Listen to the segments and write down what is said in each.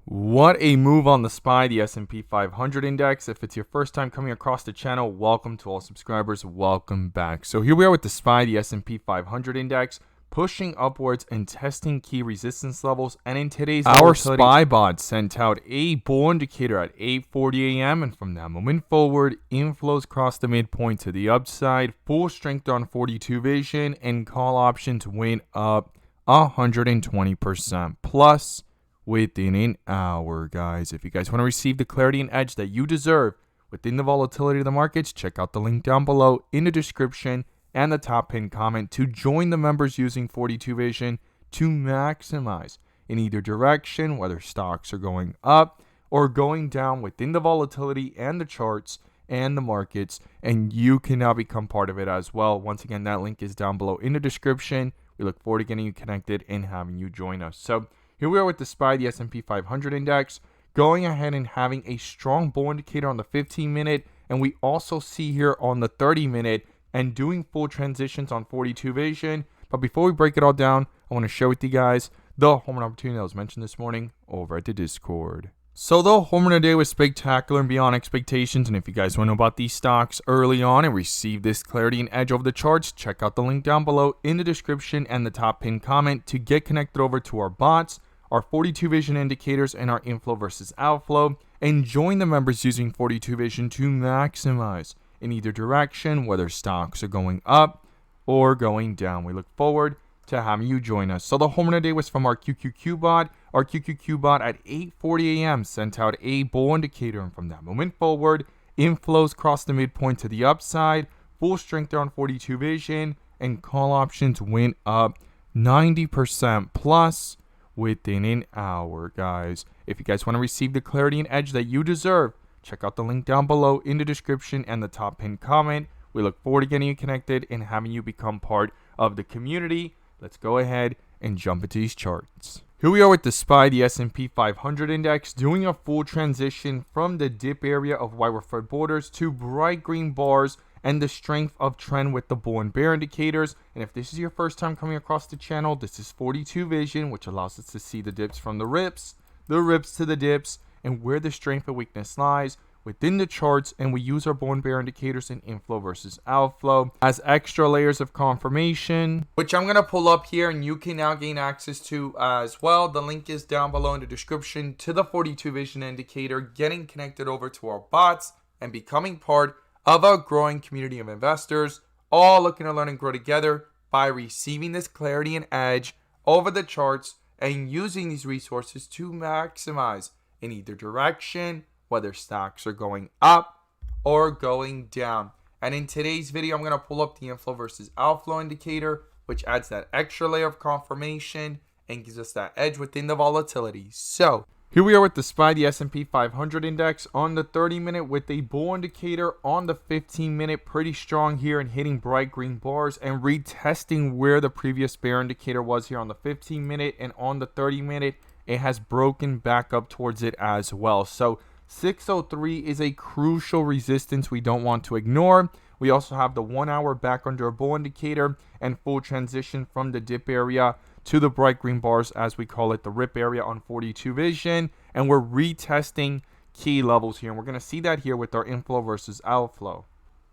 What a move on the SPY, the S&P 500 index. If it's your first time coming across the channel, welcome to all subscribers. Welcome back. So here we are with the SPY, the S&P 500 index, pushing upwards and testing key resistance levels. And in today's our SPY bot sent out a bull indicator at 8:40 a.m. And from that moment forward, inflows crossed the midpoint to the upside, full strength on 42 vision, and call options went up 120% plus within an hour, guys. If you guys want to receive the clarity and edge that you deserve within the volatility of the markets, check out the link down below in the description and the top pinned comment to join the members using 42 vision to maximize in either direction, whether stocks are going up or going down within the volatility and the charts and the markets, and you can now become part of it as well. Once again, that link is down below in the description. We look forward to getting you connected and having you join us. So here we are with the SPY, the S&P 500 index, going ahead and having a strong bull indicator on the 15-minute, and we also see here on the 30-minute and doing full transitions on 42 vision. But before we break it all down, I want to share with you guys the home run opportunity that was mentioned this morning over at the Discord. So the home run today was spectacular and beyond expectations, and if you guys want to know about these stocks early on and receive this clarity and edge over the charts, check out the link down below in the description and the top pinned comment to get connected over to our bots, our 42 vision indicators, and our inflow versus outflow, and join the members using 42 vision to maximize in either direction, whether stocks are going up or going down. We look forward to having you join us. So the home run today was from our QQQ bot. Our QQQ bot at 8:40 a.m. sent out a bull indicator, and from that moment forward, inflows crossed the midpoint to the upside, full strength on 42 vision, and call options went up 90% plus within an hour, guys. If you guys want to receive the clarity and edge that you deserve, check out the link down below in the description and the top pinned comment. We look forward to getting you connected and having you become part of the community. Let's go ahead and jump into these charts. Here we are with the SPY, the S&P 500 index, doing a full transition from the dip area of white referred borders to bright green bars and the strength of trend with the bull and bear indicators. And if this is your first time coming across the channel, this is 42 vision, which allows us to see the dips from the rips to the dips, and where the strength and weakness lies within the charts. And we use our bull and bear indicators in inflow versus outflow as extra layers of confirmation, which I'm going to pull up here and you can now gain access to as well. The link is down below in the description to the 42 vision indicator, getting connected over to our bots and becoming part of a growing community of investors, all looking to learn and grow together by receiving this clarity and edge over the charts and using these resources to maximize in either direction, whether stocks are going up or going down. And in today's video, I'm going to pull up the inflow versus outflow indicator, which adds that extra layer of confirmation and gives us that edge within the volatility. So here we are with the SPY, the S&P 500 index on the 30-minute with a bull indicator on the 15-minute, pretty strong here and hitting bright green bars and retesting where the previous bear indicator was here on the 15-minute, and on the 30-minute, it has broken back up towards it as well. So 603 is a crucial resistance we don't want to ignore. We also have the 1 hour back under a bull indicator and full transition from the dip area to the bright green bars, as we call it, the rip area on 42 vision, and we're retesting key levels here, and we're going to see that here with our inflow versus outflow.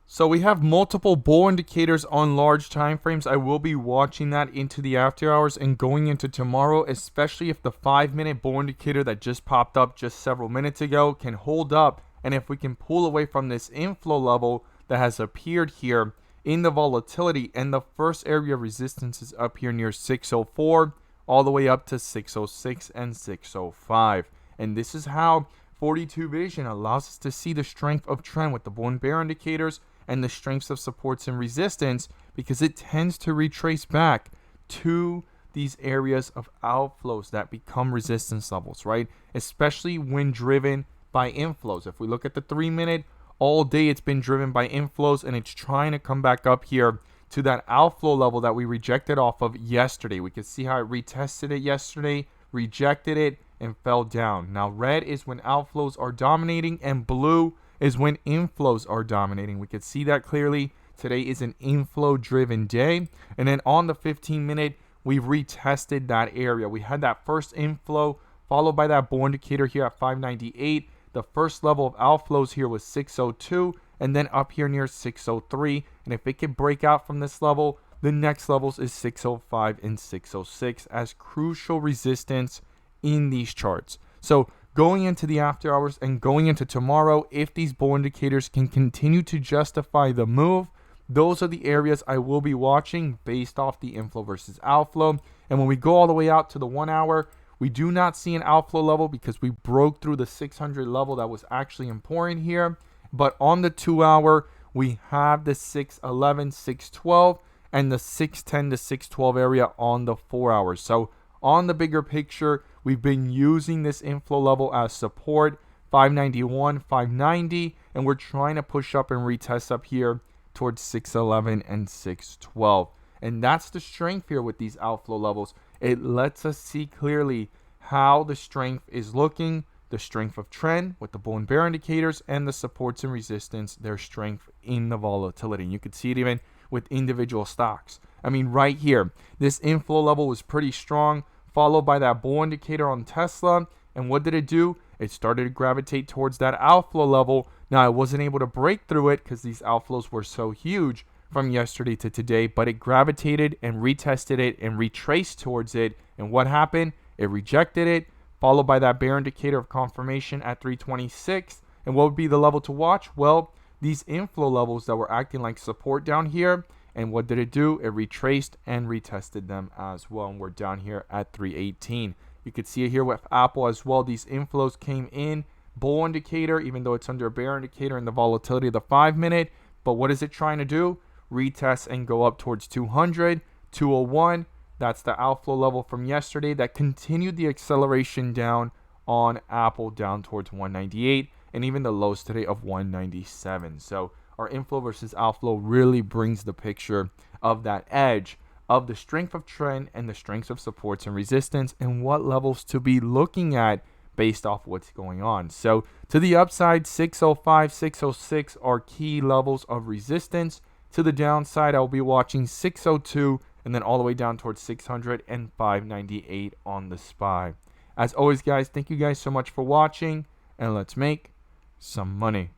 So we have multiple bull indicators on large time frames. I will be watching that into the after hours and going into tomorrow, especially if the 5-minute bull indicator that just popped up just several minutes ago can hold up, and if we can pull away from this inflow level that has appeared here in the volatility. And the first area of resistance is up here near 604 all the way up to 606 and 605, and this is how 42 vision allows us to see the strength of trend with the bull and bear indicators and the strengths of supports and resistance, because it tends to retrace back to these areas of outflows that become resistance levels, right? Especially when driven by inflows. If we look at the 3-minute, all day it's been driven by inflows, and it's trying to come back up here to that outflow level that we rejected off of yesterday. We could see how it retested it yesterday, rejected it, and fell down. Now red is when outflows are dominating, and blue is when inflows are dominating. We could see that clearly. Today is an inflow driven day, and then on the 15-minute, we've retested that area. We had that first inflow followed by that bull indicator here at 598. The first level of outflows here was 602, and then up here near 603. And if it could break out from this level, the next levels is 605 and 606 as crucial resistance in these charts. So going into the after hours and going into tomorrow, if these bull indicators can continue to justify the move, those are the areas I will be watching based off the inflow versus outflow. And when we go all the way out to the 1 hour, we do not see an outflow level because we broke through the 600 level that was actually important here. But on the 2 hour, we have the 611, 612, and the 610 to 612 area on the 4 hours. So on the bigger picture, we've been using this inflow level as support, 591, 590, and we're trying to push up and retest up here towards 611 and 612. And that's the strength here with these outflow levels. It lets us see clearly how the strength is looking, the strength of trend with the bull and bear indicators, and the supports and resistance, their strength in the volatility. And you could see it even with individual stocks. I mean, right here, this inflow level was pretty strong, followed by that bull indicator on Tesla. And what did it do? It started to gravitate towards that outflow level. Now, I wasn't able to break through it because these outflows were so huge from yesterday to today, but it gravitated and retested it and retraced towards it. And what happened? It rejected it, followed by that bear indicator of confirmation at 326. And what would be the level to watch? Well, these inflow levels that were acting like support down here. And what did it do? It retraced and retested them as well. And we're down here at 318. You could see it here with Apple as well. These inflows came in, bull indicator, even though it's under a bear indicator in the volatility of the 5 minute. But what is it trying to do? Retest and go up towards 200, 201. That's the outflow level from yesterday that continued the acceleration down on Apple down towards 198 and even the lows today of 197. So our inflow versus outflow really brings the picture of that edge of the strength of trend and the strengths of supports and resistance and what levels to be looking at based off what's going on. So to the upside, 605, 606 are key levels of resistance. To the downside, I'll be watching 602 and then all the way down towards 600 and 598 on the SPY. As always, guys, thank you guys so much for watching, and let's make some money.